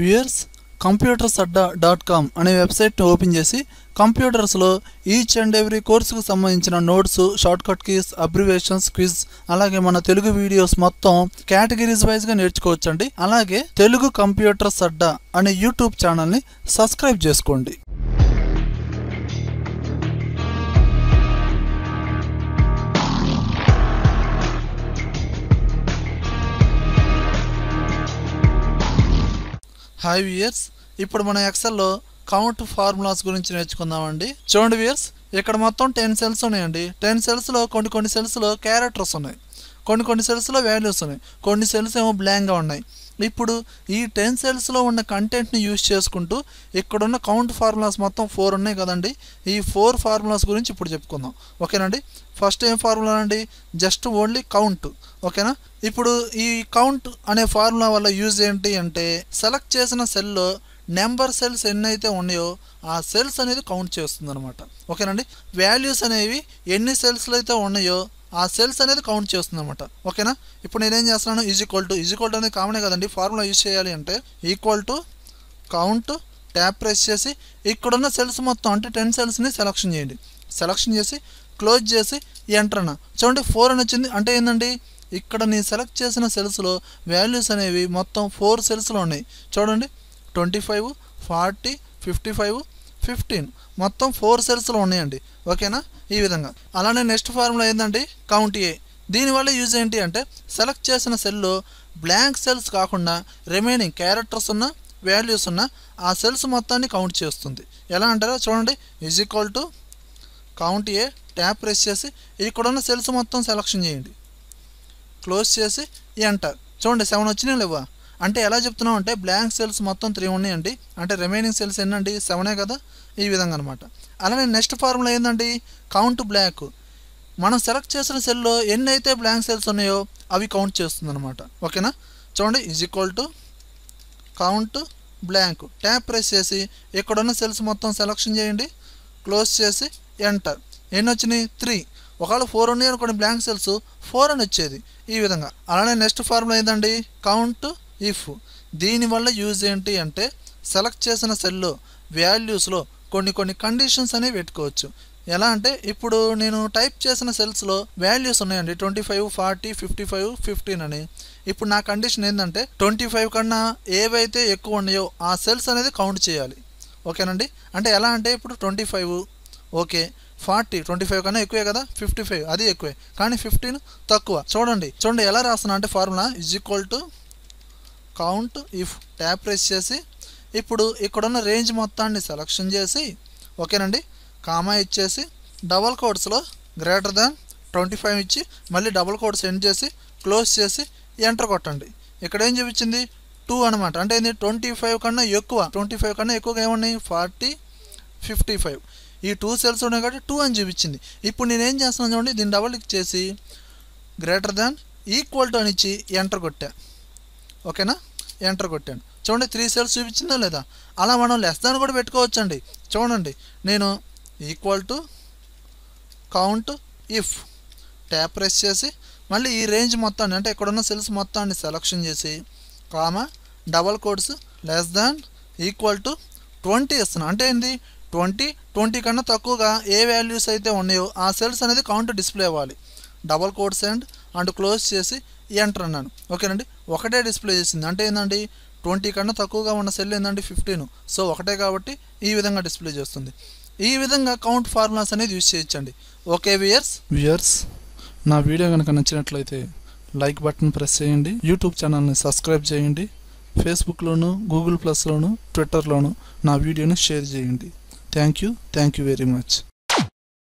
Viewers computersadda.com అనే వెబ్సైట్ని open చేసి కంప్యూటర్స్లో ఈచ్ అండ్ ఎవ్రీ కోర్సుకు సంబంధించిన notes, shortcut keys, abbreviations, quiz, అలాగే మన తెలుగు వీడియోస్ మొత్తం కేటగిరీస్ వైజ్గా నేర్చుకోవచ్చండి. అలాగే తెలుగు కంప్యూటర్స్ అడ్డా అనే యూట్యూబ్ ఛానల్ని సబ్స్క్రైబ్ చేసుకోండి. హాయ్ వ్యూయర్స్, ఇప్పుడు మన ఎక్సెల్లో కౌంట్ ఫార్ములాస్ గురించి నేర్చుకుందామండి. చూడండి వ్యూయర్స్, ఇక్కడ మొత్తం 10 సెల్స్ ఉన్నాయండి. 10 సెల్స్లో కొన్ని సెల్స్లో క్యారెక్టర్స్ ఉన్నాయి, కొన్ని సెల్స్లో వాల్యూస్ ఉన్నాయి, కొన్ని సెల్స్ ఏమో బ్లాంక్గా ఉన్నాయి. ఇప్పుడు ఈ 10 సెల్స్లో ఉన్న కంటెంట్ని యూజ్ చేసుకుంటూ ఇక్కడున్న కౌంట్ ఫార్ములాస్ మొత్తం 4 ఉన్నాయి కదండి. ఈ 4 ఫార్ములాస్ గురించి ఇప్పుడు చెప్పుకుందాం, ఓకేనండి. ఫస్ట్ ఏం ఫార్ములా అండి? జస్ట్ ఓన్లీ కౌంట్, ఓకేనా. ఇప్పుడు ఈ కౌంట్ అనే ఫార్ములా వల్ల యూజ్ ఏంటి అంటే, సెలెక్ట్ చేసిన సెల్లో నెంబర్ సెల్స్ ఎన్ని అయితే ఉన్నాయో ఆ సెల్స్ అనేది కౌంట్ చేస్తుంది అనమాట, ఓకేనండి. వాల్యూస్ అనేవి ఎన్ని సెల్స్లో అయితే ఉన్నాయో ఆ సెల్స్ అనేది కౌంట్ చేస్తుంది అనమాట, ఓకేనా. ఇప్పుడు నేనేం చేస్తున్నాను, ఈక్వల్ టు అనేది కామనే కదండి. ఫార్ములా యూజ్ చేయాలి అంటే equal to count, tap press చేసి ఇక్కడున్న సెల్స్ మొత్తం అంటే 10 సెల్స్ని సెలెక్షన్ చేయండి. సెలెక్షన్ చేసి క్లోజ్ చేసి ఎంటర్ అన్న. చూడండి 4 అని వచ్చింది. అంటే ఏంటండి, ఇక్కడ నేను సెలెక్ట్ చేసిన సెల్స్లో వాల్యూస్ అనేవి మొత్తం 4 సెల్స్లో ఉన్నాయి. చూడండి 25, 40, 55, 15 మొత్తం 4 సెల్స్లో ఉన్నాయండి, ఓకేనా. ఈ విధంగా. అలానే నెక్స్ట్ ఫార్ములా ఏంటంటే కౌంట్ ఏ. దీనివల్ల యూజ్ ఏంటి అంటే, సెలెక్ట్ చేసిన సెల్లో బ్లాంక్ సెల్స్ కాకుండా రిమైనింగ్ క్యారెక్టర్స్ ఉన్న, వాల్యూస్ ఉన్న ఆ సెల్స్ మొత్తాన్ని కౌంట్ చేస్తుంది. ఎలా అంటారో చూడండి, equal to count A, tap press చేసి ఇక్కడున్న సెల్స్ మొత్తం సెలెక్షన్ చేయండి, క్లోజ్ చేసి ఎంటర్. చూడండి 7 వచ్చినాయి లేవా. అంటే ఎలా చెప్తున్నాం అంటే, బ్లాంక్ సెల్స్ మొత్తం 3 ఉన్నాయండి, అంటే రిమైనింగ్ సెల్స్ ఎన్నండి 7 కదా. ఈ విధంగా అనమాట. అలానే నెక్స్ట్ ఫార్ములా ఏంటండి, కౌంట్ బ్లాక్. మనం సెలెక్ట్ చేసిన సెల్లో ఎన్ని అయితే బ్లాంక్ సెల్స్ ఉన్నాయో అవి కౌంట్ చేస్తుంది అనమాట, ఓకేనా. చూడండి equal to count blank, tap press చేసి ఇక్కడున్న సెల్స్ మొత్తం సెలెక్షన్ చేయండి, క్లోజ్ చేసి ఎంటర్. ఎన్ని వచ్చినాయి? 3. ఒకవేళ 4 ఉన్నాయి అనుకోండి బ్లాంక్ సెల్స్, 4 అని వచ్చేది. ఈ విధంగా. అలానే నెక్స్ట్ ఫార్ములా ఏంటండి, కౌంట్ ఇఫ్. దీనివల్ల యూజ్ ఏంటి అంటే, సెలెక్ట్ చేసిన సెల్లో వాల్యూస్లో కొన్ని కండిషన్స్ అనేవి పెట్టుకోవచ్చు. ఎలా అంటే, ఇప్పుడు నేను టైప్ చేసిన సెల్స్లో వాల్యూస్ ఉన్నాయండి 25, 40, 55, 15 అని. ఇప్పుడు నా కండిషన్ ఏంటంటే, 25 కన్నా ఏవైతే ఎక్కువ ఉన్నాయో ఆ సెల్స్ అనేది కౌంట్ చేయాలి, ఓకేనండి. అంటే ఎలా అంటే, ఇప్పుడు 25 ఓకే, 40 25 కన్నా ఎక్కువే కదా, 55 అది ఎక్కువే, కానీ 15 తక్కువ. చూడండి ఎలా రాస్తున్నా అంటే formula equal to count if, tap press చేసి ఇప్పుడు ఇక్కడున్న రేంజ్ మొత్తాన్ని సెలెక్షన్ చేసి, ఓకేనండి, కామా ఇచ్చేసి డబల్ కోడ్స్లో గ్రేటర్ దాన్ 25 ఇచ్చి మళ్ళీ డబల్ కోడ్స్ ఎండ్ చేసి క్లోజ్ చేసి ఎంటర్ కొట్టండి. ఇక్కడ ఏం చూపించింది 2 అనమాట. అంటే ఏంది, 25 కన్నా ఎక్కువ, 25 కన్నా ఎక్కువగా ఏమున్నాయి 40, 55. ఈ 2 సెల్స్ ఉన్నాయి కాబట్టి 2 అని చూపించింది. ఇప్పుడు నేనేం చేస్తున్నాను చూడండి, దీన్ని డబల్ క్లిక్ చేసి గ్రేటర్ దాన్ ఈక్వల్ టు అని ఇచ్చి ఎంటర్ కొట్టా, ఓకేనా. ఎంటర్ కొట్టాను. చూడండి 3 సెల్స్ చూపించిందా లేదా. అలా మనం లెస్ దాన్ కూడా పెట్టుకోవచ్చండి. చూడండి నేను equal to count if, tap press చేసి మళ్ళీ ఈ రేంజ్ మొత్తాన్ని అంటే ఇక్కడున్న సెల్స్ మొత్తాన్ని సెలెక్షన్ చేసి comma double codes less than equal to 20 ఇస్తున్నాను. అంటే ఏంది, 20 కన్నా తక్కువగా ఏ వాల్యూస్ అయితే ఉన్నాయో ఆ సెల్స్ అనేది కౌంట్ డిస్ప్లే అవ్వాలి. డబల్ కోడ్స్ అండ్ క్లోజ్ చేసి ఎంటర్ అన్నాను, ఓకేనండి. ఒకటే డిస్ప్లే చేసింది. అంటే ఏంటండి, 20 కన్నా తక్కువగా ఉన్న సెల్ ఏంటండి 15, సో ఒకటే కాబట్టి ఈ విధంగా డిస్ప్లే చేస్తుంది. ఈ విధంగా కౌంట్ ఫార్ములాస్ అనేది యూజ్ చేయొచ్చండి. ఓకే వ్యూయర్స్, నా వీడియో కనుక నచ్చినట్లయితే లైక్ బటన్ ప్రెస్ చేయండి, యూట్యూబ్ ఛానల్ని సబ్స్క్రైబ్ చేయండి, ఫేస్బుక్లోను, గూగుల్ ప్లస్లోను, ట్విట్టర్లోను నా వీడియోని షేర్ చేయండి. Thank you very much.